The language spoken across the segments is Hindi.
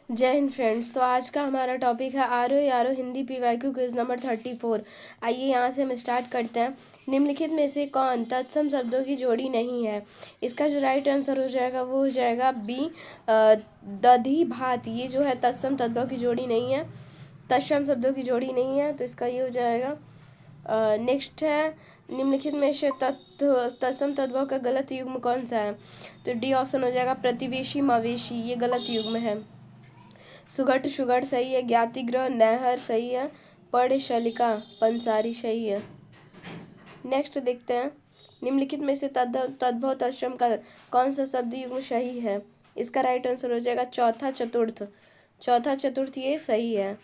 जय हिंद फ्रेंड्स। तो आज का हमारा टॉपिक है आरो यारो हिंदी पीवाईक्यू क्विज नंबर 34। आइए यहाँ से हम स्टार्ट करते हैं। निम्नलिखित में से कौन तत्सम शब्दों की जोड़ी नहीं है? इसका जो राइट आंसर हो जाएगा वो हो जाएगा बी, दधी भात। ये जो है तत्सम शब्दों की जोड़ी नहीं है, तत्सम शब्दों की जोड़ी नहीं है, तो इसका ये हो जाएगा। नेक्स्ट है, निम्नलिखित में से तत्सम तद्भव का गलत युग्म कौन सा है? तो डी ऑप्शन हो जाएगा प्रतिवेशी मवेशी, ये गलत युग्म है। सुघट शुगर सही है, ज्ञातिग्रह नहर सही है, पर्णशलिका पंसारी सही है। नेक्स्ट देखते हैं, निम्नलिखित में से तद्भव तत्सम का कौन सा शब्द युग्म सही है? इसका राइट आंसर हो जाएगा चौथा चतुर्थ। चौथा चतुर्थ ये सही है।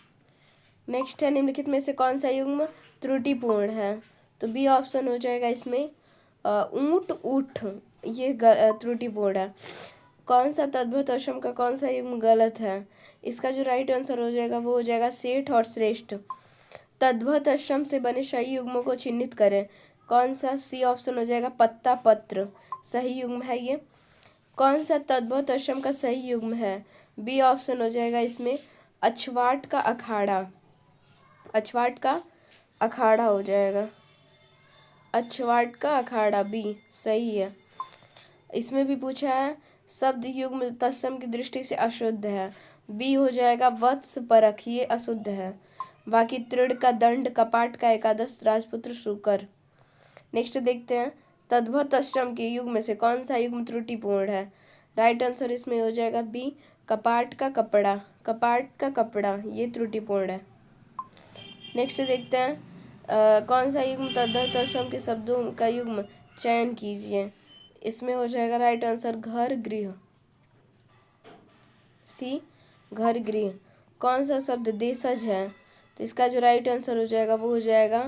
नेक्स्ट है, निम्नलिखित में से कौन सा युग्म त्रुटिपूर्ण है? तो बी ऑप्शन हो जाएगा इसमें ऊंट ऊठ, ये त्रुटिपूर्ण है। कौन सा तद्भव तत्सम का कौन सा युग्म गलत है? इसका जो राइट आंसर हो जाएगा वो हो जाएगा सेठ और श्रेष्ठ। तद्भव तत्सम से बने सही युग्मों को चिन्हित करें। कौन सा? सी ऑप्शन हो जाएगा पत्ता पत्र, सही युग्म है ये। कौन सा तद्भव तत्सम का सही युग्म है? बी ऑप्शन हो जाएगा इसमें अछवाट का अखाड़ा। अछवाट का अखाड़ा हो जाएगा, अछवाट का अखाड़ा, बी सही है। इसमें भी पूछा है शब्द युग्म तत्सम की दृष्टि से अशुद्ध है, बी हो जाएगा वत्स परख, ये अशुद्ध है। बाकी तृण का दंड, कपाट का एकादश, राजपुत्र शुकर। नेक्स्ट देखते हैं, तद्भव तत्सम के युग्म में से कौन सा युग्म त्रुटिपूर्ण है? राइट आंसर इसमें हो जाएगा बी, कपाट का कपड़ा। कपाट का कपड़ा ये त्रुटिपूर्ण है। नेक्स्ट देखते हैं, कौन सा युग्म तद्भव तत्सम के शब्दों का युग्म चयन कीजिए। इसमें हो जाएगा राइट आंसर घर गृह, सी घर गृह। कौन सा शब्द देशज है? तो इसका जो राइट आंसर हो जाएगा वो हो जाएगा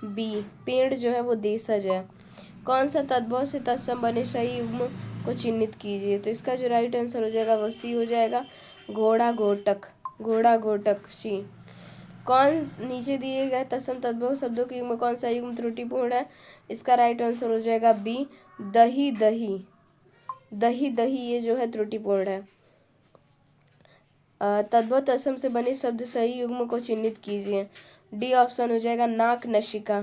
बी, पेड़ जो है वो देशज है। कौन सा तद्भव से तत्सम बने सही युग्म को चिन्हित कीजिए। तो इसका जो राइट आंसर हो जाएगा वो सी हो जाएगा घोड़ा घोटक, घोड़ा घोटक, सी। कौन नीचे दिए गए तत्सम तद्भव शब्दों के युग्म कौन सा युग्म त्रुटिपूर्ण है? इसका राइट आंसर हो जाएगा बी, दही दही, दही दही, ये जो है त्रुटिपूर्ण है। तद्भव तत्सम से बने शब्द सही युग्म को चिन्हित कीजिए। डी ऑप्शन हो जाएगा नाक नशिका।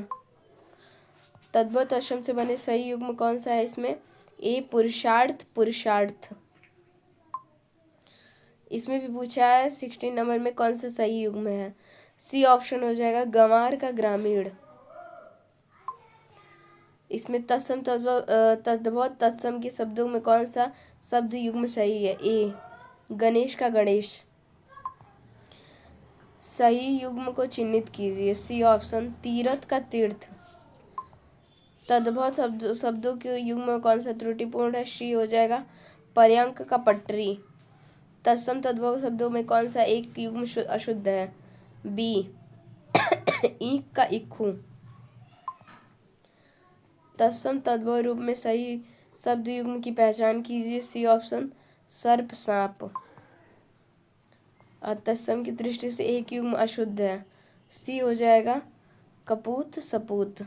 तद्भव तत्सम से बने सही युग्म कौन सा है इसमें? ए पुरुषार्थ, पुरुषार्थ। इसमें भी पूछा है 16 नंबर में कौन सा सही युग्म है? सी ऑप्शन हो जाएगा गंवार का ग्रामीण। इसमें तत्सम तद्भव तत्सम के शब्दों में कौन सा शब्द युग्म सही है? ए गणेश का गणेश। सही युग्म को चिन्हित कीजिए। सी ऑप्शन तीर्थ का तीर्थ। तद्भव शब्दों के युग्म में कौन सा त्रुटिपूर्ण है? सी हो जाएगा पर्यंक का पटरी। तत्सम तद्भव शब्दों में कौन सा एक युग्म अशुद्ध है? बी ईख का इक्खू। तत्सम तद्भव रूप में सही शब्द युग्म की पहचान कीजिए। सी ऑप्शन सर्प सांप। तत्सम की दृष्टि से एक युग्म अशुद्ध है, सी हो जाएगा कपूत सपूत।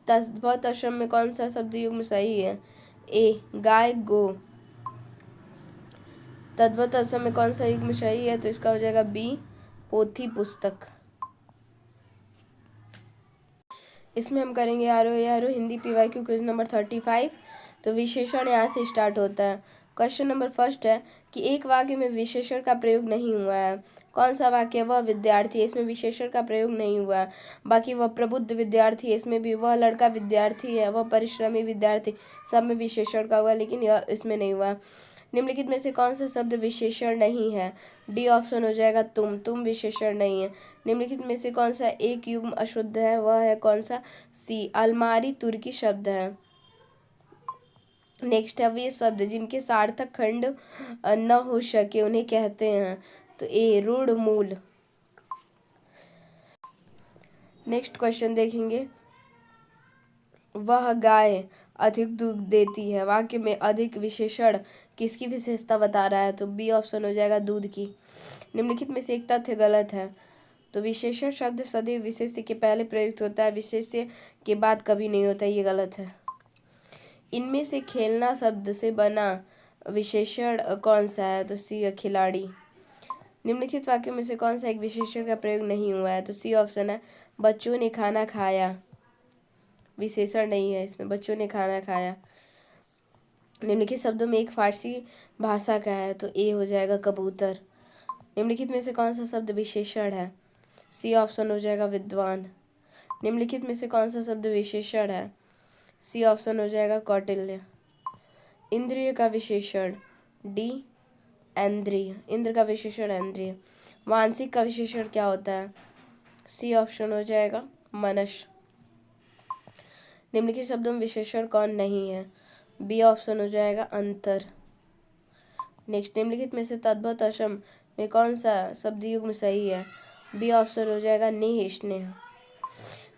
तद्भव तत्सम में कौन सा शब्द युग्म सही है? ए गाय गो। तद्भव तत्सम में कौन सा युग्म सही है? तो इसका हो जाएगा बी पोथी पुस्तक। इसमें हम करेंगे आरो यारो हिंदी पीवाईक्यू क्विज नंबर 35। तो विशेषण यहाँ से स्टार्ट होता है। क्वेश्चन नंबर फर्स्ट है कि एक वाक्य में विशेषण का प्रयोग नहीं हुआ है। कौन सा वाक्य? वह विद्यार्थी है, इसमें विशेषण का प्रयोग नहीं हुआ है। बाकी वह प्रबुद्ध विद्यार्थी है, इसमें भी वह लड़का विद्यार्थी है, वह परिश्रमी विद्यार्थी, सब में विशेषण का हुआ, लेकिन यह इसमें नहीं हुआ। निम्नलिखित में से कौन सा शब्द विशेषण नहीं है? डी ऑप्शन हो जाएगा तुम विशेषण नहीं है। निम्नलिखित में से कौन सा एक युग्म अशुद्ध है? वह है कौन सा? सी अलमारी तुर्की शब्द है। नेक्स्ट है वे शब्द जिनके सार्थक खंड न हो सके उन्हें कहते हैं। तो ए रूढ़ मूल। नेक्स्ट क्वेश्चन देखेंगे, वह गाय अधिक दूध देती है, वाक्य में अधिक विशेषण किसकी विशेषता बता रहा है? तो बी ऑप्शन हो जाएगा दूध की। निम्नलिखित में से एक तथ्य गलत है। तो विशेषण शब्द सदैव विशेष्य के पहले प्रयुक्त होता है, विशेष्य के बाद कभी नहीं होता, ये गलत है। इनमें से खेलना शब्द से बना विशेषण कौन सा है? तो सी खिलाड़ी। निम्नलिखित वाक्यों में से कौन सा एक विशेषण का प्रयोग नहीं हुआ है? तो सी ऑप्शन है बच्चों ने खाना खाया। विशेषण नहीं है इसमें, बच्चों ने खाना खाया। निम्नलिखित शब्दों में एक फारसी भाषा का है, तो ए हो जाएगा कबूतर। निम्नलिखित में से कौन सा शब्द विशेषण है? सी ऑप्शन हो जाएगा विद्वान। निम्नलिखित में से कौन सा शब्द विशेषण है? सी ऑप्शन हो जाएगा कौटिल्य। इंद्रिय का विशेषण डी इंद्रिय। इंद्र का विशेषण इंद्रिय। मानसिक का विशेषण क्या होता है? सी ऑप्शन हो जाएगा मनस। निम्नलिखित शब्दों में विशेषण कौन नहीं है? बी ऑप्शन हो जाएगा अंतर। नेक्स्ट, निम्नलिखित में से तद्भव असम में कौन सा शब्द युग्म सही है? बी ऑप्शन हो जाएगा निह स्नेह।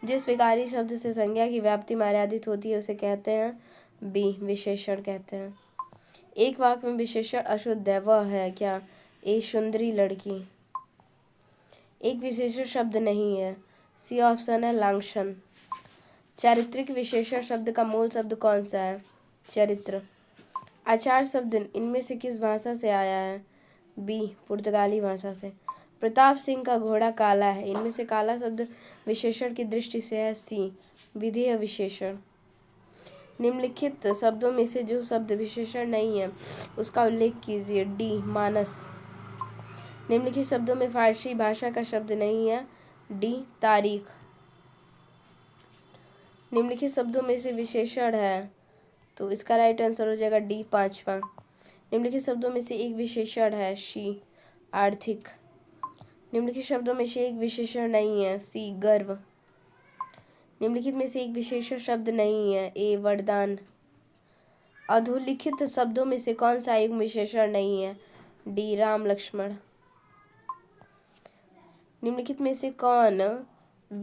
जिस विकारी शब्द से संज्ञा की व्याप्ति मर्यादित होती है उसे कहते हैं बी विशेषण कहते हैं। एक वाक्य में विशेषण अशुद्ध है, वह है क्या? ए सुंदरी लड़की। एक विशेषण शब्द नहीं है, सी ऑप्शन है लांछन। चारित्रिक विशेषण शब्द का मूल शब्द कौन सा है? चरित्र। आचार शब्द इनमें से किस भाषा से आया है? बी पुर्तगाली भाषा से। प्रताप सिंह का घोड़ा काला है, इनमें से काला शब्द विशेषण की दृष्टि से है? सी विधेय विशेषण। निम्नलिखित शब्दों में से जो शब्द विशेषण नहीं है उसका उल्लेख कीजिए। डी मानस। निम्नलिखित शब्दों में फारसी भाषा का शब्द नहीं है? डी तारीख। निम्नलिखित शब्दों में से विशेषण है, तो इसका राइट आंसर हो जाएगा डी पांचवा। निम्नलिखित शब्दों में से एक विशेषण है? सी आर्थिक। निम्नलिखित शब्दों में से एक विशेषण नहीं है? सी गर्व। निम्नलिखित में से एक विशेषण शब्द नहीं है? ए वरदान। अधोलिखित शब्दों में से कौन सा एक विशेषण नहीं है? डी राम लक्ष्मण। निम्नलिखित में से कौन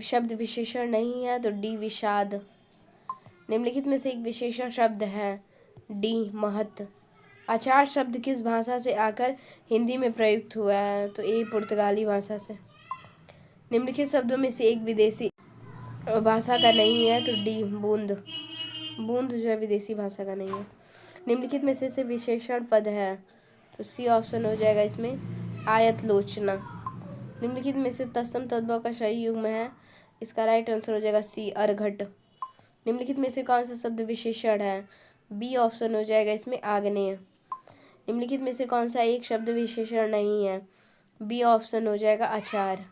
शब्द विशेषण नहीं है? तो डी विषाद। निम्नलिखित में से एक विशेषण शब्द है? डी महत। आचार शब्द किस भाषा से आकर हिंदी में प्रयुक्त हुआ है? तो ए पुर्तगाली भाषा से। निम्नलिखित शब्दों में से एक विदेशी भाषा का नहीं है? तो डी बूंद। बूंद जो है विदेशी भाषा का नहीं है। निम्नलिखित में से विशेषण पद है? तो सी ऑप्शन हो जाएगा इसमें आयत लोचना। निम्नलिखित में से तत्सम तद्भव का सही युग्म है? इसका राइट आंसर हो जाएगा सी अर्घट। निम्नलिखित में से कौन सा शब्द विशेषण है? बी ऑप्शन हो जाएगा इसमें आग्नेय। निम्नलिखित में से कौन सा एक शब्द विशेषण नहीं है? बी ऑप्शन हो जाएगा आचार।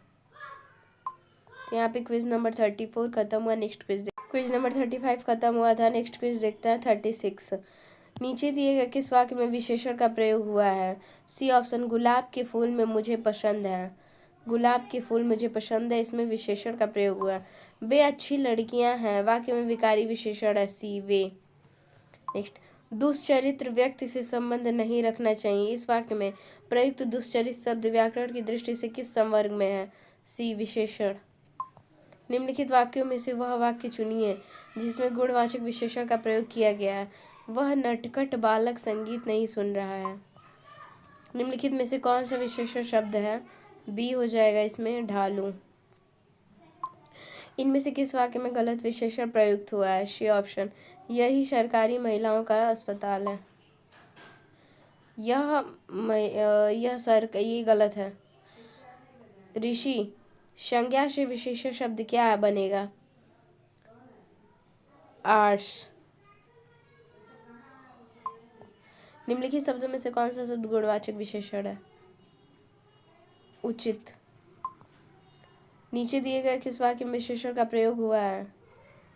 तो यहाँ पे क्विज नंबर 34 खत्म हुआ। नेक्स्ट क्विज नंबर 35 खत्म हुआ था। नेक्स्ट क्विज देखते हैं 36। नीचे दिए गए किस वाक्य में विशेषण का प्रयोग हुआ है? सी ऑप्शन गुलाब के फूल में मुझे पसंद है। गुलाब के फूल मुझे पसंद है, इसमें विशेषण का प्रयोग हुआ है। वे अच्छी लड़कियां हैं, वाक्य में विकारी विशेषण है? सी वे। नेक्स्ट, दुष्चरित्र व्यक्ति से संबंध नहीं रखना चाहिए, इस वाक्य में प्रयुक्त दुष्चरित्र शब्द व्याकरण की दृष्टि से किस संवर्ग में है? सी विशेषण। निम्नलिखित वाक्यों में से वह वाक्य चुनिए जिसमें गुणवाचक विशेषण का प्रयोग किया गया है। वह नटखट बालक संगीत नहीं सुन रहा है। निम्नलिखित में से कौन सा विशेषण शब्द है? बी हो जाएगा इसमें ढालू। इनमें से किस वाक्य में गलत विशेषण प्रयुक्त हुआ है? सी ऑप्शन यही सरकारी महिलाओं का अस्पताल है। ये गलत है। ऋषि संज्ञा से विशेषण शब्द क्या है बनेगा? आर्ट्स। निम्नलिखित शब्दों में से कौन सा शब्द गुणवाचक विशेषण है? उचित। नीचे दिए गए किस वाक्य में विशेषण का प्रयोग हुआ है?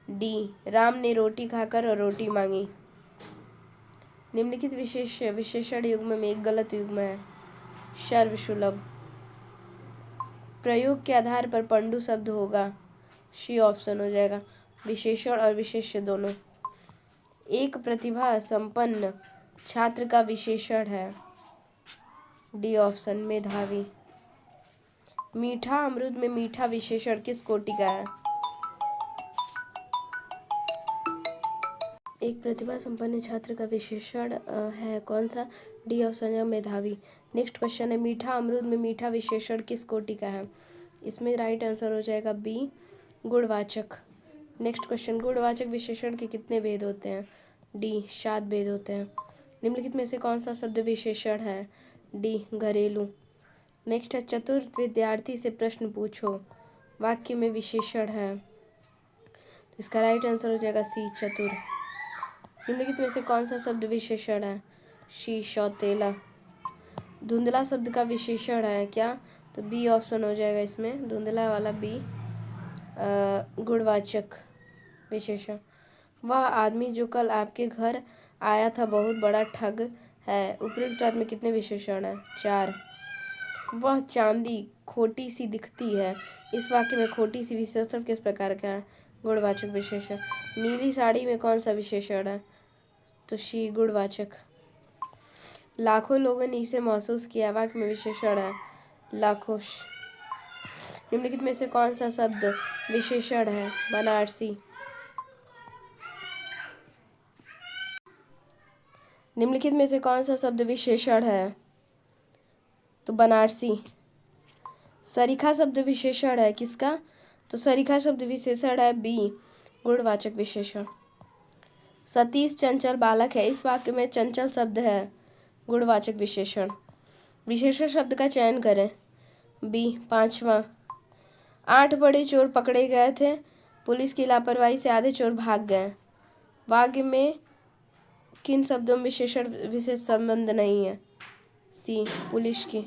डी राम ने रोटी खाकर और रोटी मांगी। निम्नलिखित विशेषण युग्म में एक गलत युग्म है? सर्वसुलभ। प्रयोग के आधार पर पंडु शब्द होगा? सी ऑप्शन हो जाएगा विशेषण और विशेष्य दोनों। एक प्रतिभा संपन्न छात्र का विशेषण है? डी ऑप्शन मेधावी। मीठा अमरूद में मीठा विशेषण किस कोटि का है? एक प्रतिभा संपन्न छात्र का विशेषण है कौन सा? डी ऑप्शन है मेधावी। नेक्स्ट क्वेश्चन है मीठा अमरूद में मीठा विशेषण किस कोटि का है? इसमें राइट आंसर हो जाएगा बी गुणवाचक। नेक्स्ट क्वेश्चन गुणवाचक विशेषण के कितने भेद होते हैं? डी 7 भेद होते हैं। निम्नलिखित में से कौन सा शब्द विशेषण है? डी घरेलू। नेक्स्ट है चतुर विद्यार्थी से प्रश्न पूछो, वाक्य में विशेषण है, तो इसका राइट आंसर हो जाएगा सी चतुर। निम्नलिखित में से कौन सा शब्द विशेषण है? शी सौतेला। धुंधला शब्द का विशेषण है क्या? तो बी ऑप्शन हो जाएगा इसमें, धुंधला वाला बी गुणवाचक विशेषण। वह आदमी जो कल आपके घर आया था बहुत बड़ा ठग है। उपयुक्त वाक्य में कितने विशेषण हैं? 4। वह चांदी खोटी सी दिखती है। इस वाक्य में खोटी सी विशेषण किस प्रकार का है? गुणवाचक विशेषण। नीली साड़ी में कौन सा विशेषण है? तो शी गुणवाचक। लाखों लोगों ने इसे महसूस किया, वाक्य में विशेषण है लाखों। निम्नलिखित में से कौन सा शब्द विशेषण है? बनारसी। निम्नलिखित में से कौन सा शब्द विशेषण है? तो बनारसी। सरीखा शब्द विशेषण है किसका? तो सरीखा शब्द विशेषण है बी गुणवाचक विशेषण। सतीश चंचल बालक है। इस वाक्य में चंचल शब्द है गुणवाचक विशेषण। विशेषण शब्द का चयन करें। बी 5वां। 8 बड़े चोर पकड़े गए थे। पुलिस की लापरवाही से आधे चोर भाग गए। वाक्य में किन शब्दों में विशेषण विशेष संबंध नहीं है? सी पुलिस की।